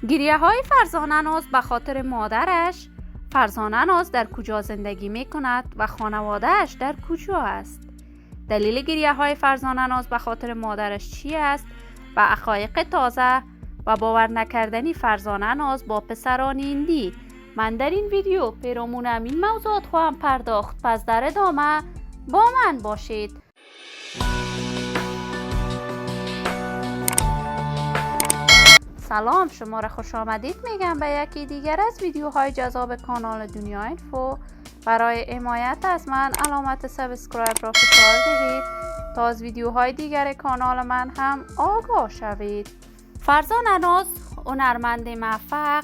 گریه های فرزانه ناز به خاطر مادرش. فرزانه ناز در کجا زندگی می کند و خانوادهش در کجا است؟ دلیل گریه های فرزانه ناز به خاطر مادرش چی است و حقایق تازه و باور نکردنی فرزانه ناز با پسران هندی. من در این ویدیو پیرامون این موضوعات خواهم پرداخت، پس در ادامه با من باشید. سلام، شما را خوش آمدید میگم به یکی دیگر از ویدیوهای جذاب کانال دنیا اینفو. برای حمایت از من علامت سابسکرایب را فشار دهید تا از ویدیوهای دیگر کانال من هم آگاه شوید. فرزانه ناز هنرمند موفق،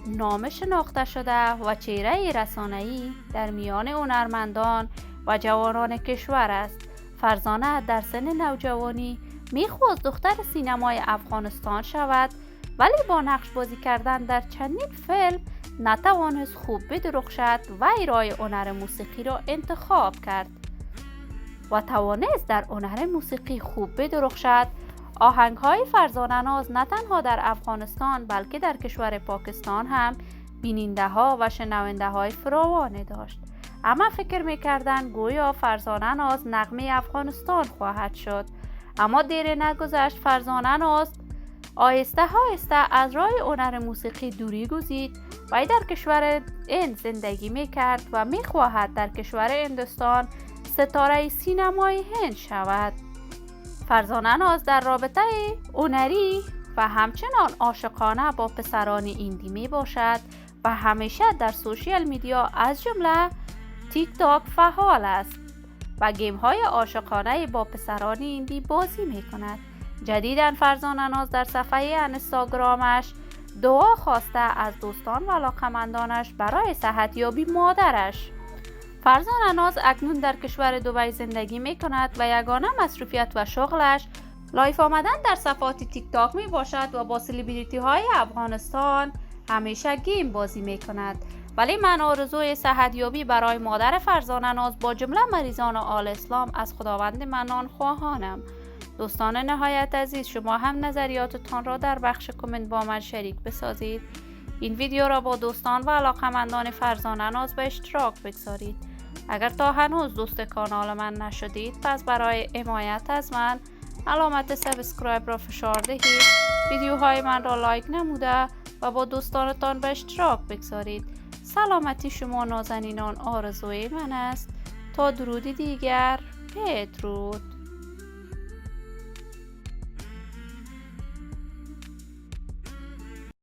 نام شناخته شده و چهره رسانه‌ای در میان هنرمندان و جوانان کشور است. فرزانه در سن نوجوانی میخواست دختر سینمای افغانستان شود، ولی با نقش بازی کردن در چندین فیلم نتوانست خوب بدرخشد و ایرای هنر موسیقی را انتخاب کرد و توانست در هنر موسیقی خوب بدرخشد. آهنگ‌های فرزانه ناز نه تنها در افغانستان بلکه در کشور پاکستان هم بیننده‌ها و شنونده‌های فراوانی داشت. اما فکر می‌کردند گویا فرزانه ناز نغمه افغانستان خواهد شد، اما دیر نگذشت فرزانه ناز آهسته از راه هنر موسیقی دوری گزید و در کشور هند زندگی می‌کرد و می‌خواهد در کشور هندوستان ستاره سینمای هند شود. فرزانه ناز در رابطه هنری و همچنان عاشقانه با پسران هندی می باشد و همیشه در سوشیال میدیا از جمله تیک تاک فعال است و گیم های عاشقانه با پسران هندی بازی می کند. جدیداً فرزانه ناز در صفحه اینستاگرامش دعا خواسته از دوستان و علاقه‌مندانش برای صحتیابی مادرش. فرزانه ناز اکنون در کشور دبی زندگی می کند و یگانه مصروفیت و شغلش لایف آمدن در صفحات تیک تاک می باشد و با سلبریتی های افغانستان همیشه گیم بازی می کند. ولی من آرزوی صحتیابی برای مادر فرزانه ناز با جمله مریضان آل اسلام از خداوند منان خواهانم. دوستان نهایت عزیز، شما هم نظریاتتان را در بخش کامنت با من شریک بسازید. این ویدیو را با دوستان و علاقه‌مندان فرزانه ناز به اشتراک بگذارید. اگر تا هنوز دوست کانال من نشدید، پس برای حمایت از من علامت سابسکرایب را فشار دهید، ویدیوهای من را لایک نموده و با دوستانتان به اشتراک بگذارید. سلامتی شما نازنینان آرزوی من است. تا درودی دیگر، بدرود.